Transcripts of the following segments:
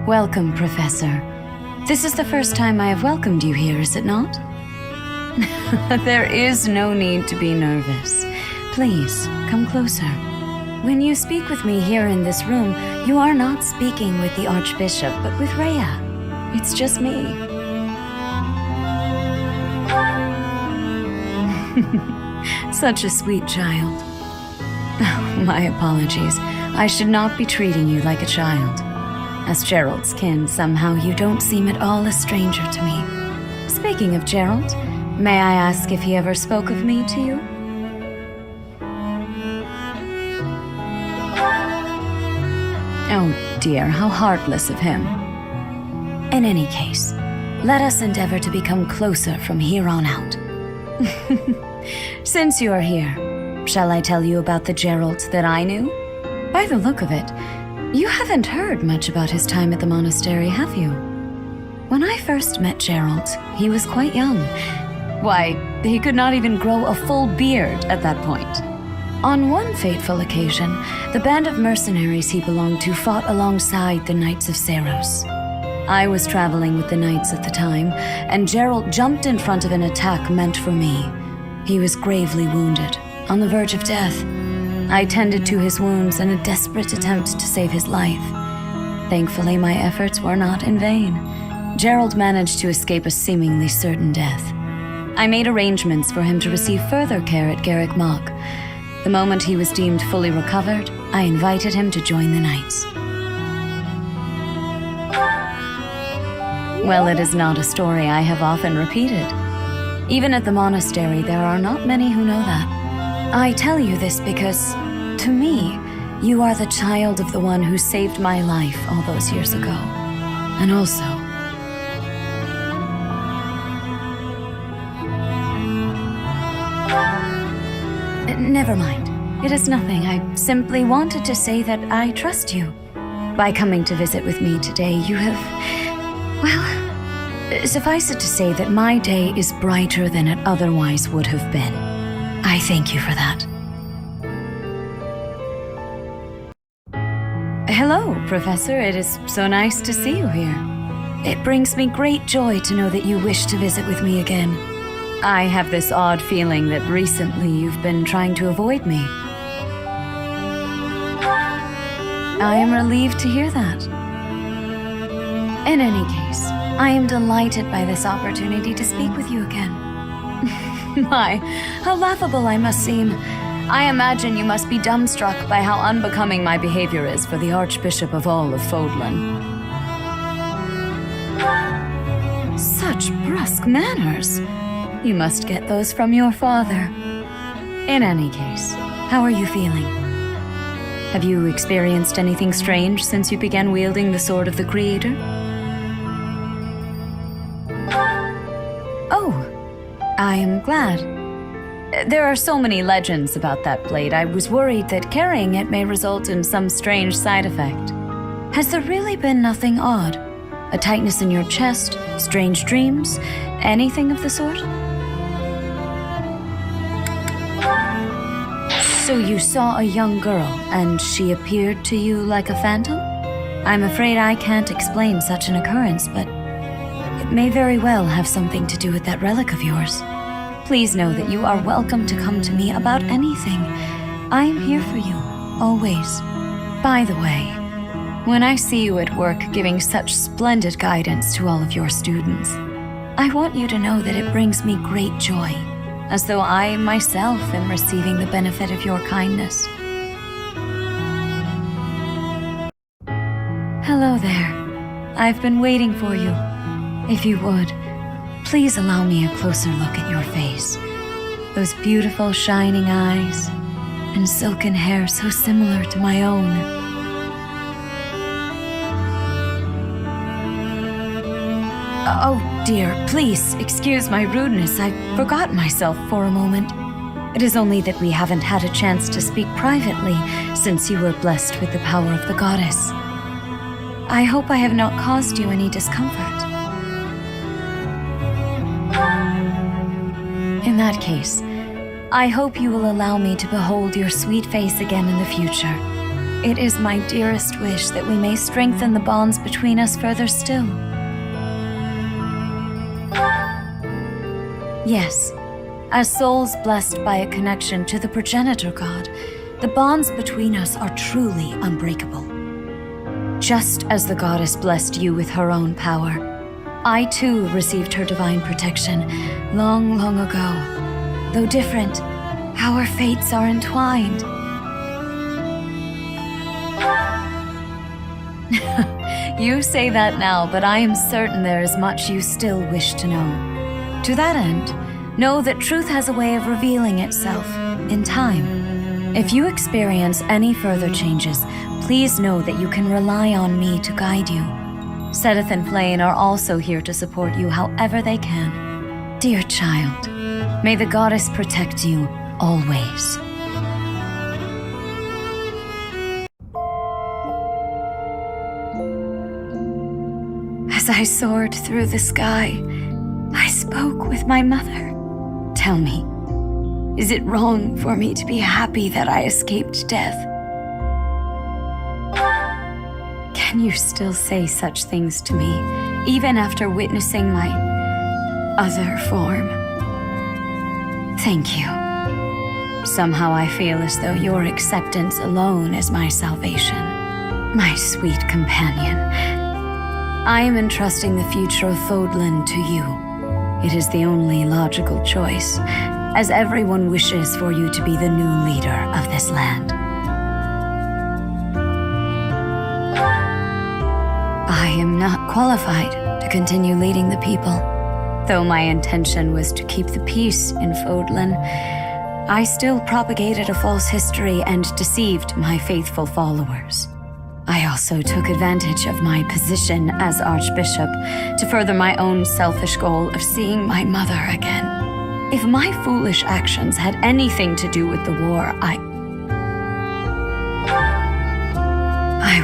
Welcome, Professor. This is the first time I have welcomed you here, is it not? There is no need to be nervous. Please, come closer. When you speak with me here in this room, you are not speaking with the Archbishop, but with Rhea. It's just me. Such a sweet child. Oh, my apologies. I should not be treating you like a child. As Gerald's kin, somehow you don't seem at all a stranger to me. Speaking of Gerald, may I ask if he ever spoke of me to you? Oh dear, how heartless of him. In any case, let us endeavor to become closer from here on out. Since you are here, shall I tell you about the Gerald that I knew? By the look of it, you haven't heard much about his time at the monastery, have you? When I first met Gerald, he was quite young. Why, he could not even grow a full beard at that point. On one fateful occasion, the band of mercenaries he belonged to fought alongside the Knights of Seros. I was traveling with the Knights at the time, and Gerald jumped in front of an attack meant for me. He was gravely wounded, on the verge of death. I tended to his wounds in a desperate attempt to save his life. Thankfully, my efforts were not in vain. Gerald managed to escape a seemingly certain death. I made arrangements for him to receive further care at Garrick Mach. The moment he was deemed fully recovered, I invited him to join the Knights. Well, it is not a story I have often repeated. Even at the monastery, there are not many who know that. I tell you this because, to me, you are the child of the one who saved my life all those years ago. And also, never mind. It is nothing. I simply wanted to say that I trust you. By coming to visit with me today, you have... well, suffice it to say that my day is brighter than it otherwise would have been. I thank you for that. Hello, Professor. It is so nice to see you here. It brings me great joy to know that you wish to visit with me again. I have this odd feeling that recently you've been trying to avoid me. I am relieved to hear that. In any case, I am delighted by this opportunity to speak with you again. My, how laughable I must seem. I imagine you must be dumbstruck by how unbecoming my behavior is for the Archbishop of all of Fodlan. Such brusque manners. You must get those from your father. In any case, how are you feeling? Have you experienced anything strange since you began wielding the Sword of the Creator? Oh, I am glad. There are so many legends about that blade, I was worried that carrying it may result in some strange side effect. Has there really been nothing odd? A tightness in your chest, strange dreams, anything of the sort? So you saw a young girl, and she appeared to you like a phantom? I'm afraid I can't explain such an occurrence, but it may very well have something to do with that relic of yours. Please know that you are welcome to come to me about anything. I am here for you, always. By the way, when I see you at work giving such splendid guidance to all of your students, I want you to know that it brings me great joy, as though I myself am receiving the benefit of your kindness. Hello there. I've been waiting for you. If you would, please allow me a closer look at your face. Those beautiful shining eyes, and silken hair so similar to my own. Oh dear, please excuse my rudeness. I forgot myself for a moment. It is only that we haven't had a chance to speak privately since you were blessed with the power of the goddess. I hope I have not caused you any discomfort. In that case, I hope you will allow me to behold your sweet face again in the future. It is my dearest wish that we may strengthen the bonds between us further still. Yes, as souls blessed by a connection to the progenitor god, the bonds between us are truly unbreakable. Just as the goddess blessed you with her own power, I too received her divine protection long, long ago. Though different, our fates are entwined. You say that now, but I am certain there is much you still wish to know. To that end, know that truth has a way of revealing itself in time. If you experience any further changes, please know that you can rely on me to guide you. Sedith and Flane are also here to support you however they can. Dear child, may the goddess protect you always. As I soared through the sky, I spoke with my mother. Tell me, is it wrong for me to be happy that I escaped death? Can you still say such things to me, even after witnessing my other form? Thank you. Somehow I feel as though your acceptance alone is my salvation. My sweet companion. I am entrusting the future of Fodlan to you. It is the only logical choice, as everyone wishes for you to be the new leader of this land. I am not qualified to continue leading the people. Though my intention was to keep the peace in Fodlan, I still propagated a false history and deceived my faithful followers. I also took advantage of my position as Archbishop to further my own selfish goal of seeing my mother again. If my foolish actions had anything to do with the war, I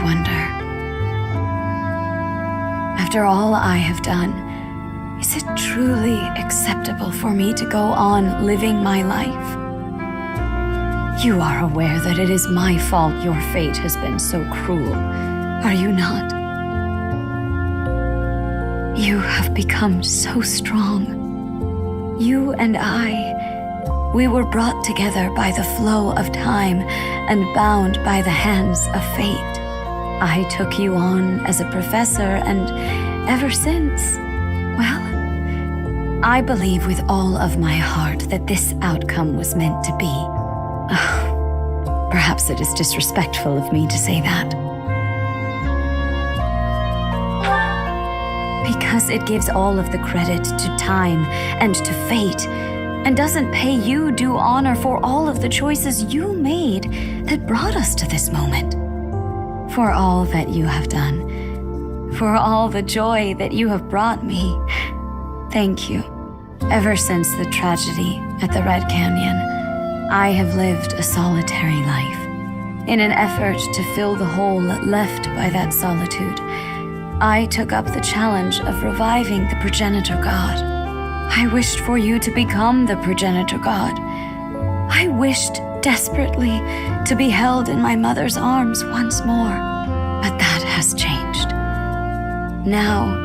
wonder. After all I have done, is it truly acceptable for me to go on living my life? You are aware that it is my fault your fate has been so cruel, are you not? You have become so strong. You and I, we were brought together by the flow of time and bound by the hands of fate. I took you on as a professor, and ever since, well, I believe with all of my heart that this outcome was meant to be. Perhaps it is disrespectful of me to say that. Because it gives all of the credit to time and to fate, and doesn't pay you due honor for all of the choices you made that brought us to this moment. For all that you have done, for all the joy that you have brought me, thank you. Ever since the tragedy at the Red Canyon, I have lived a solitary life. In an effort to fill the hole left by that solitude, I took up the challenge of reviving the progenitor god. I wished for you to become the progenitor god. I wished desperately to be held in my mother's arms once more, but that has changed. Now,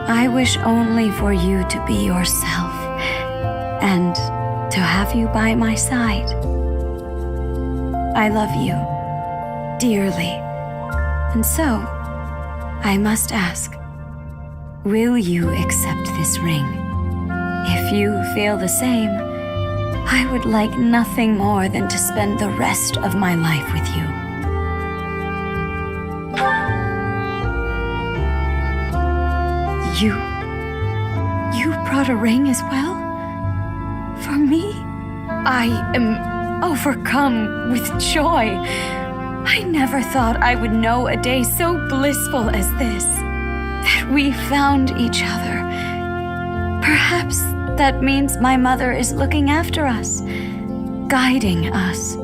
I wish only for you to be yourself, and to have you by my side. I love you dearly, and so I must ask, will you accept this ring? If you feel the same, I would like nothing more than to spend the rest of my life with you. You brought a ring as well? For me? I am overcome with joy. I never thought I would know a day so blissful as this, that we found each other. Perhaps that means my mother is looking after us, guiding us.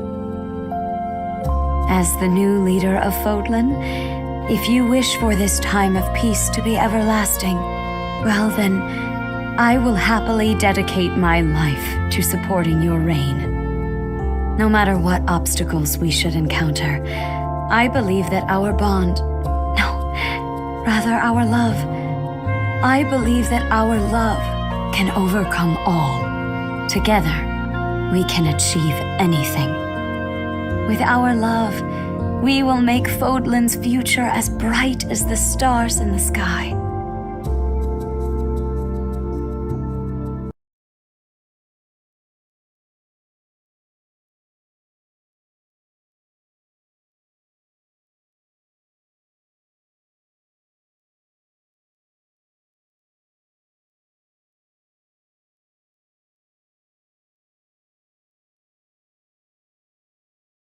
As the new leader of Fodlan, If you wish for this time of peace to be everlasting, well then, I will happily dedicate my life to supporting your reign. No matter what obstacles we should encounter, I believe that our bond, rather our love, I believe that our love can overcome all. Together, we can achieve anything. With our love, we will make Fodlan's future as bright as the stars in the sky.